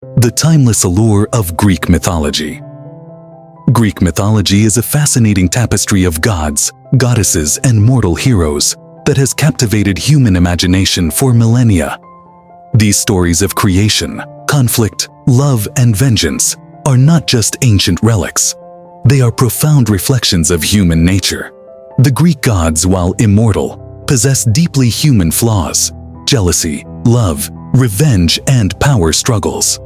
The timeless allure of Greek mythology. Greek mythology is a fascinating tapestry of gods, goddesses, and mortal heroes that has captivated human imagination for millennia. These stories of creation, conflict, love, and vengeance are not just ancient relics. They are profound reflections of human nature. The Greek gods, while immortal, possess deeply human flaws: jealousy, love, revenge, and power struggles.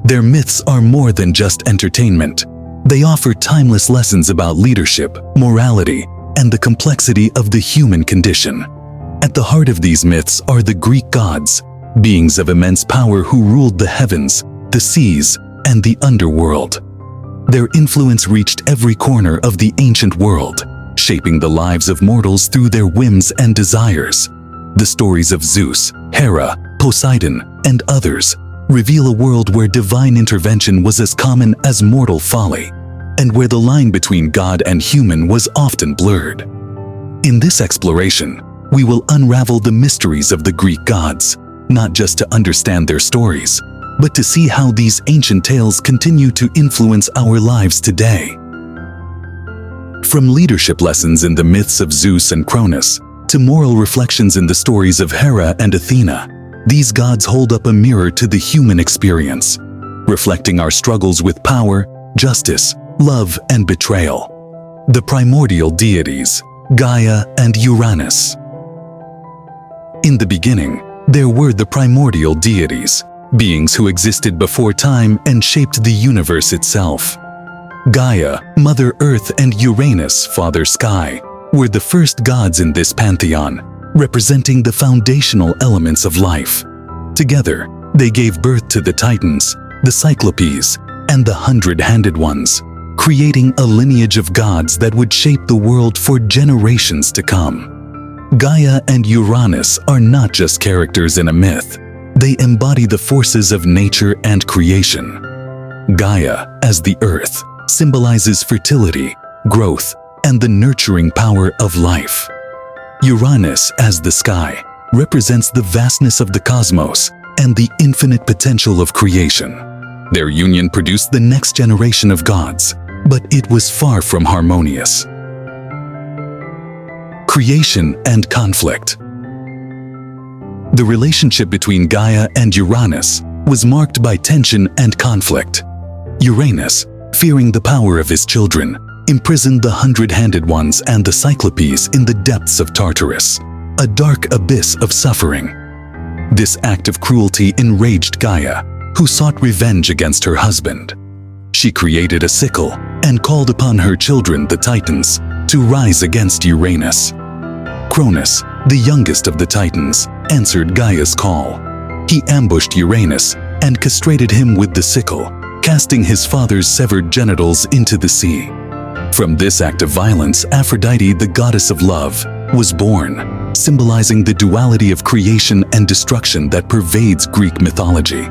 Their myths are more than just entertainment. They offer timeless lessons about leadership, morality, and the complexity of the human condition. At the heart of these myths are the Greek gods, beings of immense power who ruled the heavens, the seas, and the underworld. Their influence reached every corner of the ancient world, shaping the lives of mortals through their whims and desires. The stories of Zeus, Hera, Poseidon, and others reveal a world where divine intervention was as common as mortal folly, and where the line between God and human was often blurred. In this exploration, we will unravel the mysteries of the Greek gods, not just to understand their stories, but to see how these ancient tales continue to influence our lives today. From leadership lessons in the myths of Zeus and Cronus, to moral reflections in the stories of Hera and Athena, these gods hold up a mirror to the human experience, reflecting our struggles with power, justice, love, and betrayal. The primordial deities, Gaia and Uranus. In the beginning, there were the primordial deities, beings who existed before time and shaped the universe itself. Gaia, Mother Earth, and Uranus, Father Sky, were the first gods in this pantheon, representing the foundational elements of life. Together, they gave birth to the Titans, the Cyclopes, and the Hundred-Handed Ones, creating a lineage of gods that would shape the world for generations to come. Gaia and Uranus are not just characters in a myth. They embody the forces of nature and creation. Gaia, as the earth, symbolizes fertility, growth, and the nurturing power of life. Uranus, as the sky, represents the vastness of the cosmos and the infinite potential of creation. Their union produced the next generation of gods, but it was far from harmonious. Creation and conflict. The relationship between Gaia and Uranus was marked by tension and conflict. Uranus, fearing the power of his children, imprisoned the Hundred-Handed Ones and the Cyclopes in the depths of Tartarus, a dark abyss of suffering. This act of cruelty enraged Gaia, who sought revenge against her husband. She created a sickle and called upon her children, the Titans, to rise against Uranus. Cronus, the youngest of the Titans, answered Gaia's call. He ambushed Uranus and castrated him with the sickle, casting his father's severed genitals into the sea. From this act of violence, Aphrodite, the goddess of love, was born, symbolizing the duality of creation and destruction that pervades Greek mythology.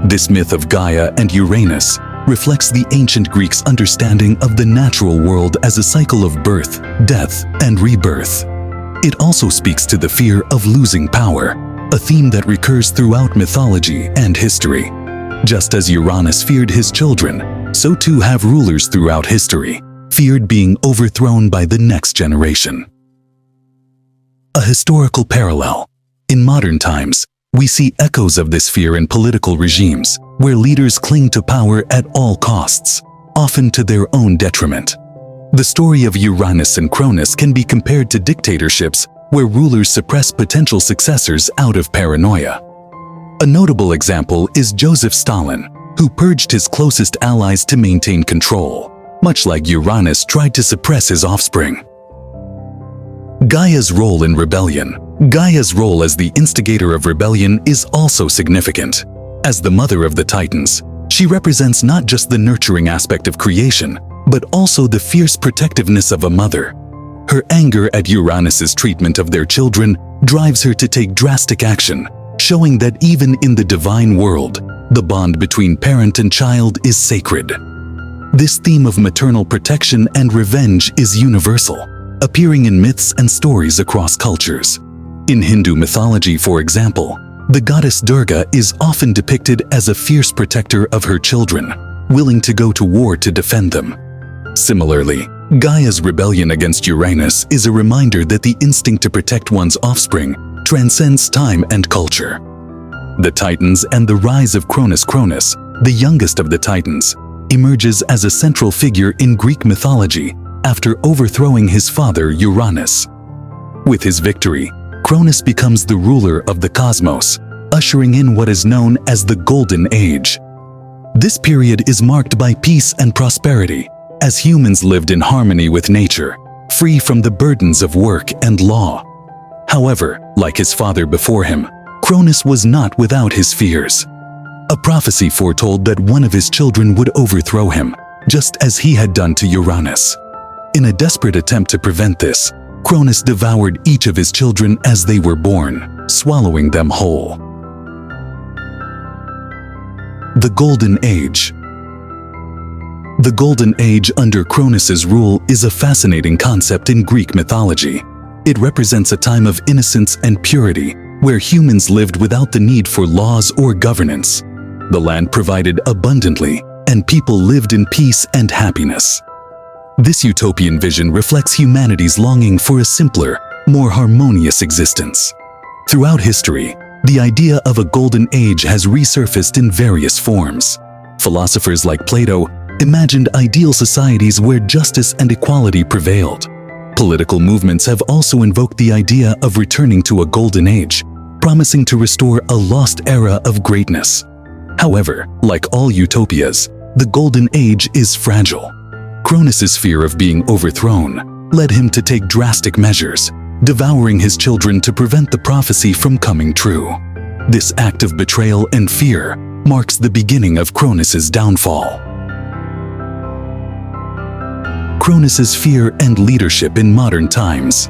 This myth of Gaia and Uranus reflects the ancient Greeks' understanding of the natural world as a cycle of birth, death, and rebirth. It also speaks to the fear of losing power, a theme that recurs throughout mythology and history. Just as Uranus feared his children, so too have rulers throughout history feared being overthrown by the next generation. A historical parallel. In modern times, we see echoes of this fear in political regimes, where leaders cling to power at all costs, often to their own detriment. The story of Uranus and Cronus can be compared to dictatorships where rulers suppress potential successors out of paranoia. A notable example is Joseph Stalin, who purged his closest allies to maintain control, much like Uranus tried to suppress his offspring. Gaia's role in rebellion. Gaia's role as the instigator of rebellion is also significant. As the mother of the Titans, she represents not just the nurturing aspect of creation, but also the fierce protectiveness of a mother. Her anger at Uranus's treatment of their children drives her to take drastic action, showing that even in the divine world, the bond between parent and child is sacred. This theme of maternal protection and revenge is universal, appearing in myths and stories across cultures. In Hindu mythology, for example, The goddess Durga is often depicted as a fierce protector of her children, willing to go to war to defend them. Similarly, Gaia's rebellion against Uranus is a reminder that the instinct to protect one's offspring transcends time and culture. The Titans and the rise of Cronus. Cronus, the youngest of the Titans, emerges as a central figure in Greek mythology after overthrowing his father Uranus. With his victory, Cronus becomes the ruler of the cosmos, ushering in what is known as the Golden Age. This period is marked by peace and prosperity, as humans lived in harmony with nature, free from the burdens of work and law. However, like his father before him, Cronus was not without his fears. A prophecy foretold that one of his children would overthrow him, just as he had done to Uranus. In a desperate attempt to prevent this, Cronus devoured each of his children as they were born, swallowing them whole. The Golden Age. The Golden Age under Cronus's rule is a fascinating concept in Greek mythology. It represents a time of innocence and purity, where humans lived without the need for laws or governance. The land provided abundantly, and people lived in peace and happiness. This utopian vision reflects humanity's longing for a simpler, more harmonious existence. Throughout history, the idea of a golden age has resurfaced in various forms. Philosophers like Plato imagined ideal societies where justice and equality prevailed. Political movements have also invoked the idea of returning to a golden age, promising to restore a lost era of greatness. However, like all utopias, the golden age is fragile. Cronus's fear of being overthrown led him to take drastic measures, devouring his children to prevent the prophecy from coming true. This act of betrayal and fear marks the beginning of Cronus's downfall. Cronus's fear and leadership in modern times.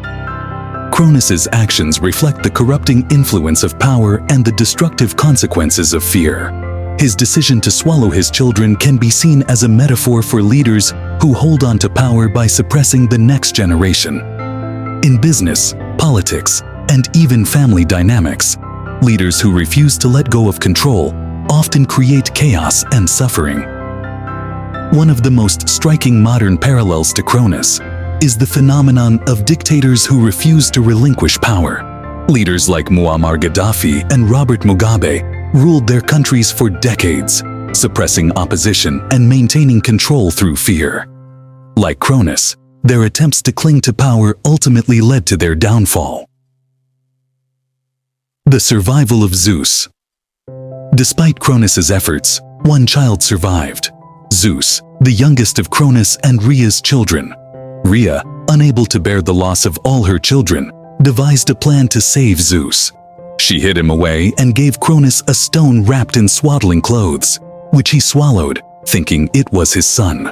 Cronus's actions reflect the corrupting influence of power and the destructive consequences of fear. His decision to swallow his children can be seen as a metaphor for leaders who hold on to power by suppressing the next generation. In business, politics, and even family dynamics, leaders who refuse to let go of control often create chaos and suffering. One of the most striking modern parallels to Cronus is the phenomenon of dictators who refuse to relinquish power. Leaders like Muammar Gaddafi and Robert Mugabe ruled their countries for decades, suppressing opposition and maintaining control through fear. Like Cronus, their attempts to cling to power ultimately led to their downfall. The survival of Zeus. Despite Cronus's efforts, one child survived: Zeus, the youngest of Cronus and Rhea's children. Rhea, unable to bear the loss of all her children, devised a plan to save Zeus. She hid him away and gave Cronus a stone wrapped in swaddling clothes, which he swallowed, thinking it was his son.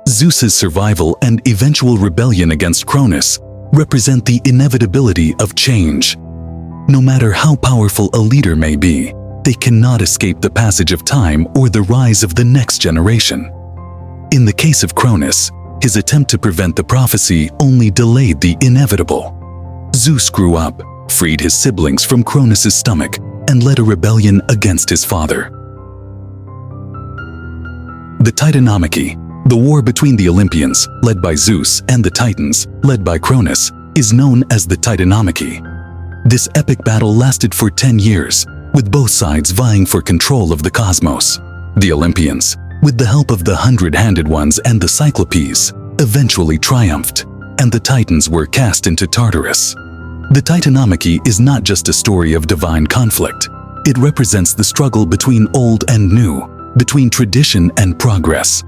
Zeus's survival and eventual rebellion against Cronus represent the inevitability of change. No matter how powerful a leader may be, they cannot escape the passage of time or the rise of the next generation. In the case of Cronus, his attempt to prevent the prophecy only delayed the inevitable. Zeus grew up, freed his siblings from Cronus's stomach, and led a rebellion against his father. The Titanomachy, the war between the Olympians, led by Zeus, and the Titans, led by Cronus, is known as the Titanomachy. This epic battle lasted for 10 years, with both sides vying for control of the cosmos. The Olympians, with the help of the Hundred-Handed Ones and the Cyclopes, eventually triumphed, and the Titans were cast into Tartarus. The Titanomachy is not just a story of divine conflict. It represents the struggle between old and new, between tradition and progress.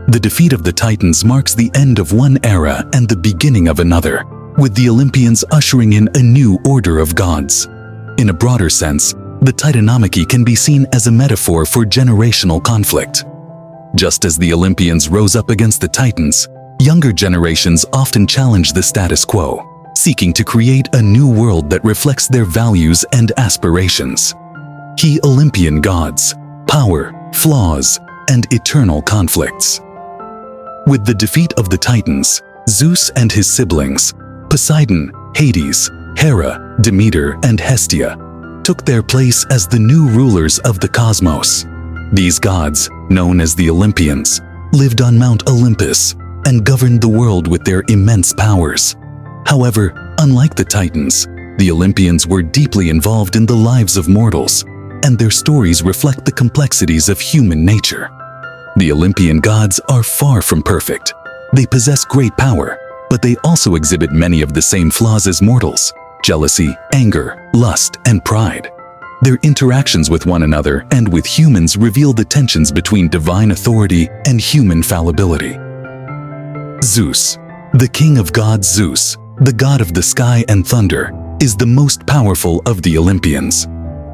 The defeat of the Titans marks the end of one era and the beginning of another, with the Olympians ushering in a new order of gods. In a broader sense, the Titanomachy can be seen as a metaphor for generational conflict. Just as the Olympians rose up against the Titans, younger generations often challenge the status quo, seeking to create a new world that reflects their values and aspirations. Key Olympian gods, power, flaws, and eternal conflicts. With the defeat of the Titans, Zeus and his siblings, Poseidon, Hades, Hera, Demeter, and Hestia, took their place as the new rulers of the cosmos. These gods, known as the Olympians, lived on Mount Olympus and governed the world with their immense powers. However, unlike the Titans, the Olympians were deeply involved in the lives of mortals, and their stories reflect the complexities of human nature. The Olympian gods are far from perfect. They possess great power, but they also exhibit many of the same flaws as mortals: jealousy, anger, lust, and pride. Their interactions with one another and with humans reveal the tensions between divine authority and human fallibility. Zeus, the king of gods. Zeus, the god of the sky and thunder, is the most powerful of the Olympians.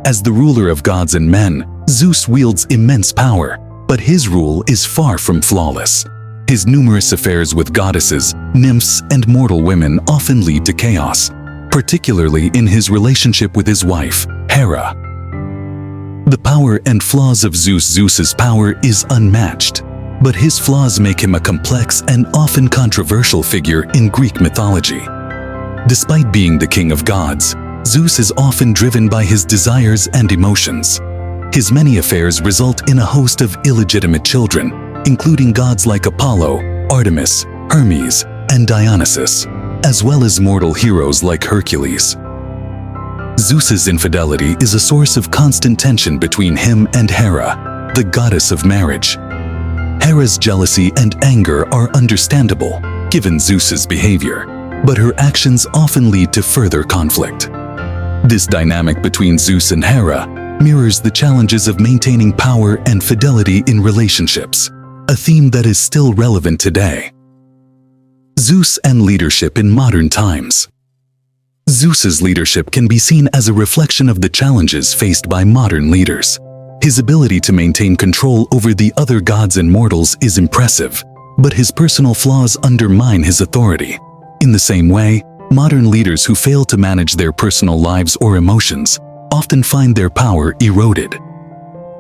As the ruler of gods and men, Zeus wields immense power, but his rule is far from flawless. His numerous affairs with goddesses, nymphs, and mortal women often lead to chaos, particularly in his relationship with his wife, Hera. The power and flaws of Zeus. Zeus's power is unmatched, but his flaws make him a complex and often controversial figure in Greek mythology. Despite being the king of gods, Zeus is often driven by his desires and emotions. His many affairs result in a host of illegitimate children, including gods like Apollo, Artemis, Hermes, and Dionysus, as well as mortal heroes like Hercules. Zeus's infidelity is a source of constant tension between him and Hera, the goddess of marriage. Hera's jealousy and anger are understandable, given Zeus's behavior, but her actions often lead to further conflict. This dynamic between Zeus and Hera mirrors the challenges of maintaining power and fidelity in relationships, a theme that is still relevant today. Zeus and leadership in modern times. Zeus's leadership can be seen as a reflection of the challenges faced by modern leaders. His ability to maintain control over the other gods and mortals is impressive, but his personal flaws undermine his authority. In the same way, modern leaders who fail to manage their personal lives or emotions often find their power eroded.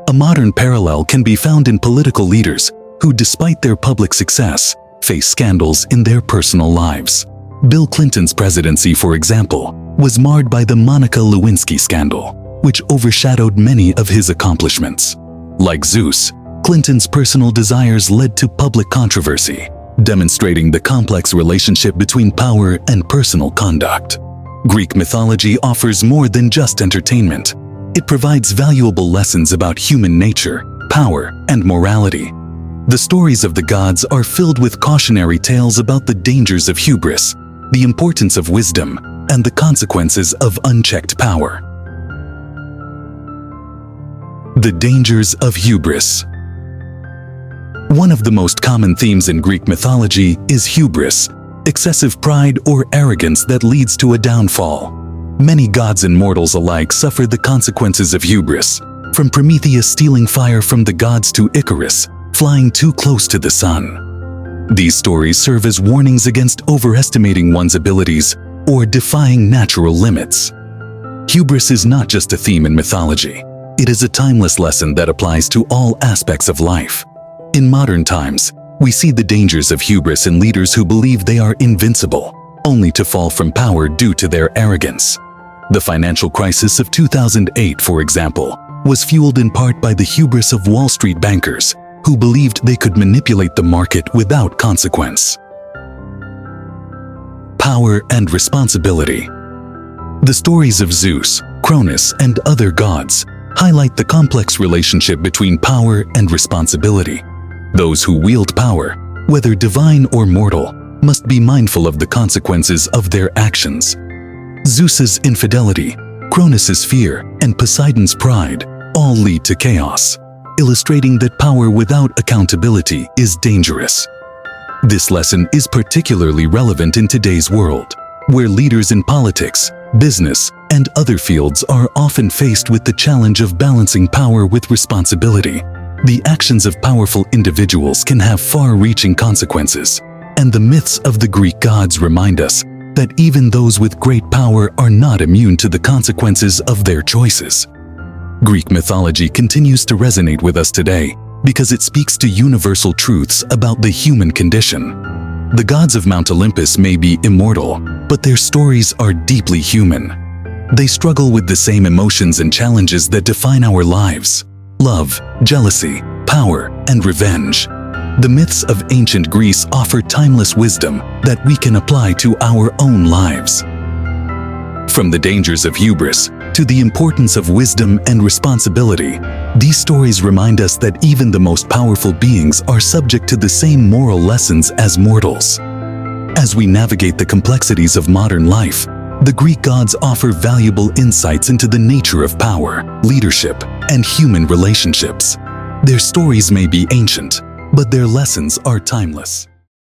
A modern parallel can be found in political leaders who, despite their public success, face scandals in their personal lives. Bill Clinton's presidency, for example, was marred by the Monica Lewinsky scandal, which overshadowed many of his accomplishments. Like Zeus, Clinton's personal desires led to public controversy, demonstrating the complex relationship between power and personal conduct. Greek mythology offers more than just entertainment. It provides valuable lessons about human nature, power, and morality. The stories of the gods are filled with cautionary tales about the dangers of hubris, the importance of wisdom, and the consequences of unchecked power. The dangers of hubris. One of the most common themes in Greek mythology is hubris, excessive pride or arrogance that leads to a downfall. Many gods and mortals alike suffer the consequences of hubris, from Prometheus stealing fire from the gods to Icarus, flying too close to the sun. These stories serve as warnings against overestimating one's abilities or defying natural limits. Hubris is not just a theme in mythology. It is a timeless lesson that applies to all aspects of life. In modern times, we see the dangers of hubris in leaders who believe they are invincible, only to fall from power due to their arrogance. The financial crisis of 2008, for example, was fueled in part by the hubris of Wall Street bankers who believed they could manipulate the market without consequence. Power and responsibility. The stories of Zeus, Cronus, and other gods highlight the complex relationship between power and responsibility. Those who wield power, whether divine or mortal, must be mindful of the consequences of their actions. Zeus's infidelity, Cronus's fear, and Poseidon's pride all lead to chaos, illustrating that power without accountability is dangerous. This lesson is particularly relevant in today's world, where leaders in politics, business, and other fields are often faced with the challenge of balancing power with responsibility. The actions of powerful individuals can have far-reaching consequences, and the myths of the Greek gods remind us that even those with great power are not immune to the consequences of their choices. Greek mythology continues to resonate with us today because it speaks to universal truths about the human condition. The gods of Mount Olympus may be immortal, but their stories are deeply human. They struggle with the same emotions and challenges that define our lives: love, jealousy, power, and revenge. The myths of ancient Greece offer timeless wisdom that we can apply to our own lives. From the dangers of hubris to the importance of wisdom and responsibility, these stories remind us that even the most powerful beings are subject to the same moral lessons as mortals. As we navigate the complexities of modern life, the Greek gods offer valuable insights into the nature of power, leadership, and human relationships. Their stories may be ancient, but their lessons are timeless.